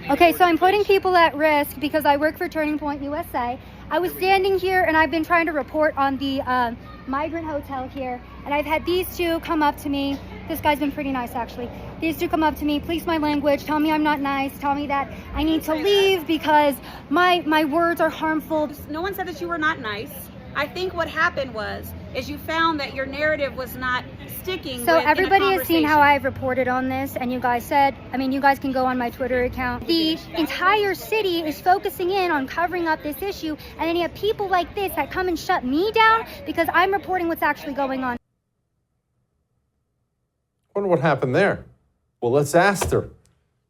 Okay, so I'm putting people at risk because I work for Turning Point USA. I was standing here and I've been trying to report on the migrant hotel here, and I've had these two come up to me. This guy's been pretty nice, actually. These two come up to me, police my language, tell me I'm not nice, tell me that I need to leave because my words are harmful. No one said that you were not nice. I think what happened is you found that your narrative was not sticking. So everybody has seen how I've reported on this, and you guys said, I mean, you guys can go on my Twitter account. The entire city is focusing in on covering up this issue, and then you have people like this that come and shut me down because I'm reporting what's actually going on. I wonder what happened there. Well, let's ask her.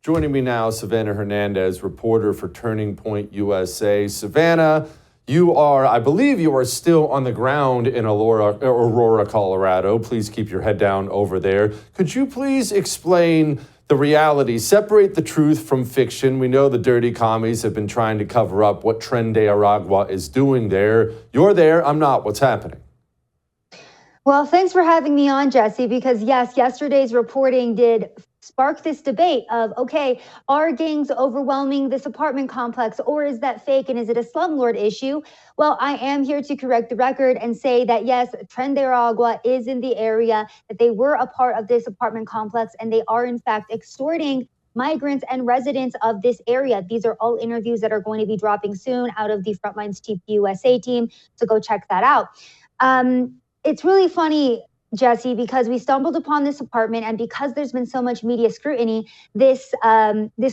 Joining me now, Savanah Hernandez, reporter for Turning Point USA. Savanah, I believe you are still on the ground in Aurora, Colorado. Please keep your head down over there. Could you please explain the reality, separate the truth from fiction? We know the dirty commies have been trying to cover up what Tren de Aragua is doing there. You're there, I'm not. What's happening? Well, thanks for having me on, Jesse, because yes, yesterday's reporting did spark this debate of, okay, are gangs overwhelming this apartment complex, or is that fake, and is it a slumlord issue? Well, I am here to correct the record and say that yes, Tren de Aragua is in the area, that they were a part of this apartment complex, and they are in fact extorting migrants and residents of this area. These are all interviews that are going to be dropping soon out of the Frontlines TPUSA team, so go check that out. It's really funny, Jesse, because we stumbled upon this apartment, and because there's been so much media scrutiny, this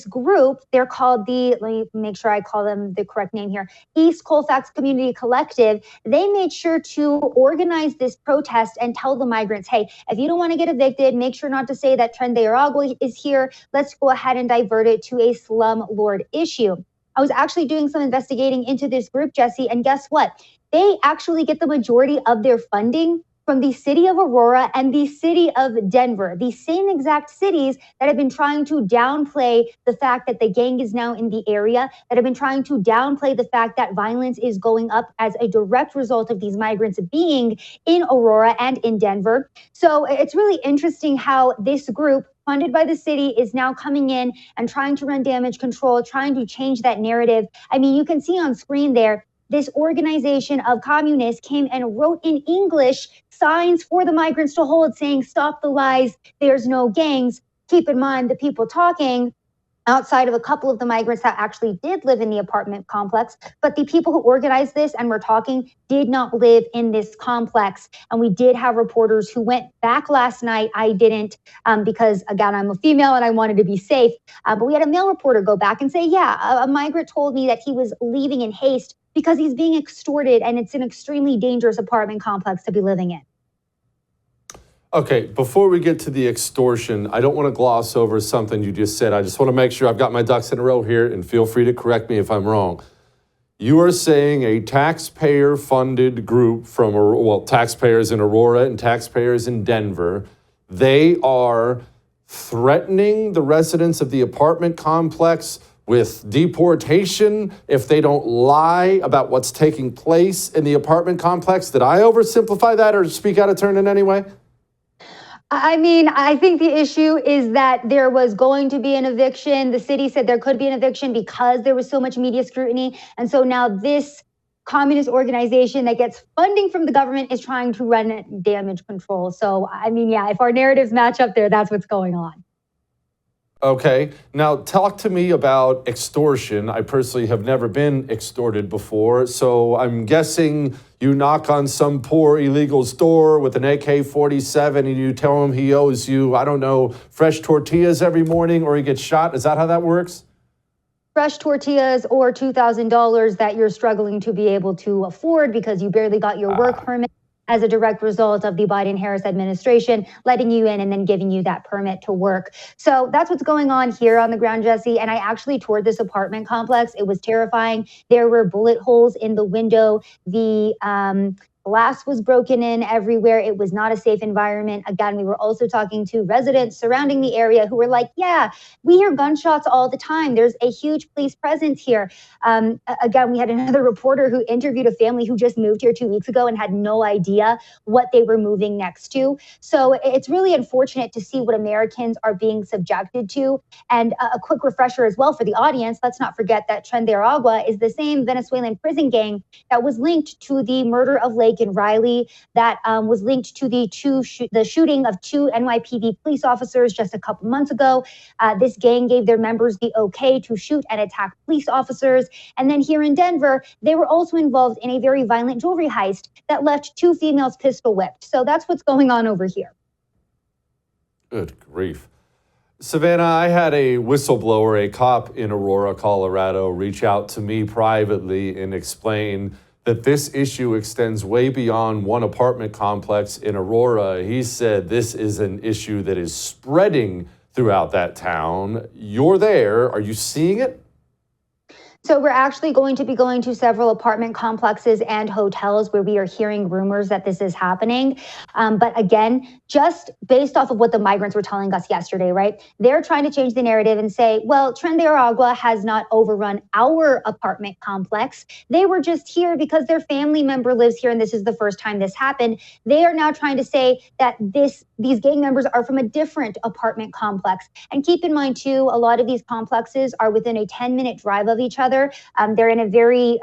group, they're called let me make sure I call them the correct name here, East Colfax Community Collective. They made sure to organize this protest and tell the migrants, hey, if you don't want to get evicted, make sure not to say that Tren de Aragua is here. Let's go ahead and divert it to a slumlord issue. I was actually doing some investigating into this group, Jesse, and guess what? They actually get the majority of their funding from the city of Aurora and the city of Denver, the same exact cities that have been trying to downplay the fact that the gang is now in the area, that have been trying to downplay the fact that violence is going up as a direct result of these migrants being in Aurora and in Denver. So it's really interesting how this group, funded by the city, is now coming in and trying to run damage control, trying to change that narrative. I mean, you can see on screen there, this organization of communists came and wrote in English signs for the migrants to hold saying, stop the lies, there's no gangs. Keep in mind the people talking outside of a couple of the migrants that actually did live in the apartment complex, but the people who organized this and were talking did not live in this complex. And we did have reporters who went back last night. I didn't because, again, I'm a female and I wanted to be safe. But we had a male reporter go back and say, yeah, a migrant told me that he was leaving in haste because he's being extorted and it's an extremely dangerous apartment complex to be living in. Okay, before we get to the extortion, I don't want to gloss over something you just said. I just want to make sure I've got my ducks in a row here, and feel free to correct me if I'm wrong. You are saying a taxpayer-funded group from, taxpayers in Aurora and taxpayers in Denver, they are threatening the residents of the apartment complex with deportation if they don't lie about what's taking place in the apartment complex. Did I oversimplify that or speak out of turn in any way? I mean, I think the issue is that there was going to be an eviction. The city said there could be an eviction because there was so much media scrutiny. And so now this communist organization that gets funding from the government is trying to run damage control. So, I mean, yeah, if our narratives match up there, that's what's going on. Okay, now talk to me about extortion. I personally have never been extorted before, so I'm guessing you knock on some poor illegal's door with an AK-47 and you tell him he owes you, I don't know, fresh tortillas every morning or he gets shot. Is that how that works? Fresh tortillas or $2,000 that you're struggling to be able to afford because you barely got your work permit as a direct result of the Biden-Harris administration letting you in and then giving you that permit to work. So that's what's going on here on the ground, Jesse. And I actually toured this apartment complex. It was terrifying. There were bullet holes in the window. The Glass was broken in everywhere. It was not a safe environment. Again, we were also talking to residents surrounding the area who were like, yeah, we hear gunshots all the time. There's a huge police presence here. Again, we had another reporter who interviewed a family who just moved here 2 weeks ago and had no idea what they were moving next to. So it's really unfortunate to see what Americans are being subjected to. And a quick refresher as well for the audience, let's not forget that Tren de Aragua is the same Venezuelan prison gang that was linked to the murder of Lake and Riley, that was linked to the shooting of 2 NYPD police officers just a couple months ago. This gang gave their members the okay to shoot and attack police officers. And then here in Denver, they were also involved in a very violent jewelry heist that left 2 females pistol whipped. So that's what's going on over here. Good grief. Savanah, I had a whistleblower, a cop in Aurora, Colorado, reach out to me privately and explain that this issue extends way beyond one apartment complex in Aurora. He said this is an issue that is spreading throughout that town. You're there. Are you seeing it? So we're actually going to be going to several apartment complexes and hotels where we are hearing rumors that this is happening. But again, just based off of what the migrants were telling us yesterday, right? They're trying to change the narrative and say, well, Tren de Aragua has not overrun our apartment complex. They were just here because their family member lives here and this is the first time this happened. They are now trying to say that these gang members are from a different apartment complex. And keep in mind too, a lot of these complexes are within a 10-minute drive of each other. They're in a very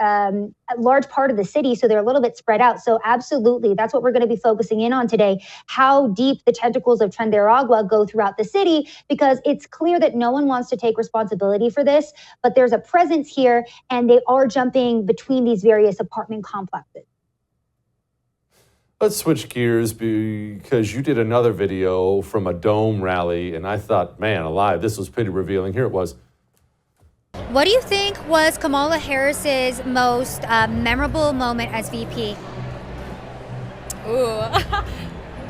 large part of the city, so they're a little bit spread out. So absolutely, that's what we're going to be focusing in on today, how deep the tentacles of Tren de Aragua go throughout the city, because it's clear that no one wants to take responsibility for this, but there's a presence here and they are jumping between these various apartment complexes. Let's switch gears because you did another video from a Dome rally, and I thought, man alive, this was pretty revealing. Here it was. What do you think was Kamala Harris's most memorable moment as VP? Ooh,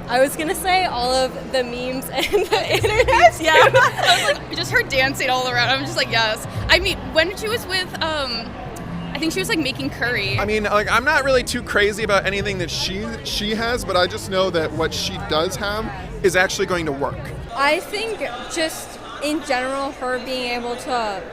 I was gonna say all of the memes and the interviews. Yeah, I was like, just her dancing all around. I'm just like, yes. I mean, when she was with, I think she was like making curry. I mean, like, I'm not really too crazy about anything that she has, but I just know that what she does have is actually going to work. I think just in general, her being able to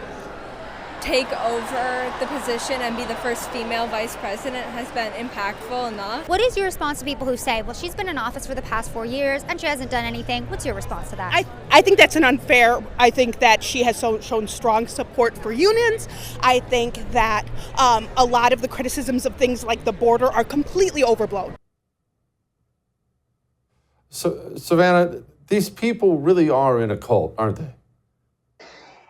take over the position and be the first female vice president has been impactful enough. What is your response to people who say, well, she's been in office for the past 4 years and she hasn't done anything? What's your response to that? I think that's an unfair. I think that she has shown strong support for unions. I think that a lot of the criticisms of things like the border are completely overblown. So, Savanah, these people really are in a cult, aren't they?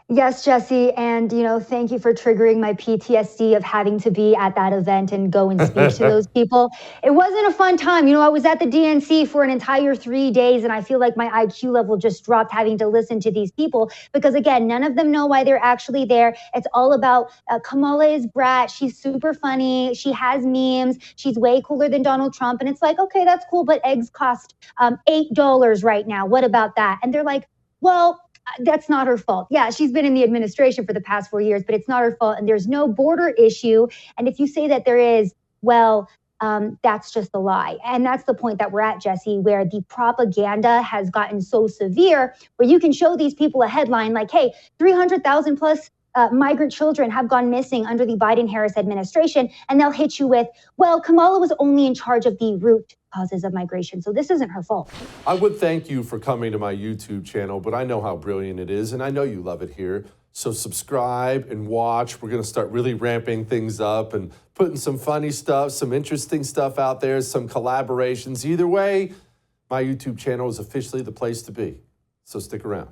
Yes, Jesse, and thank you for triggering my PTSD of having to be at that event and go and speak to those people. It wasn't a fun time. I was at the DNC for an entire 3 days, and I feel like my IQ level just dropped having to listen to these people because, again, none of them know why they're actually there. It's all about Kamala is brat. She's super funny. She has memes. She's way cooler than Donald Trump. And it's like, okay, that's cool, but eggs cost $8 right now. What about that? And they're like, well, that's not her fault. Yeah, she's been in the administration for the past 4 years, but it's not her fault. And there's no border issue. And if you say that there is, well, that's just a lie. And that's the point that we're at, Jesse, where the propaganda has gotten so severe where you can show these people a headline like, hey, 300,000 plus migrant children have gone missing under the Biden-Harris administration. And they'll hit you with, well, Kamala was only in charge of the root causes of migration. So this isn't her fault. I would thank you for coming to my YouTube channel, but I know how brilliant it is, and I know you love it here. So subscribe and watch. We're going to start really ramping things up and putting some funny stuff, some interesting stuff out there, some collaborations. Either way, my YouTube channel is officially the place to be. So stick around.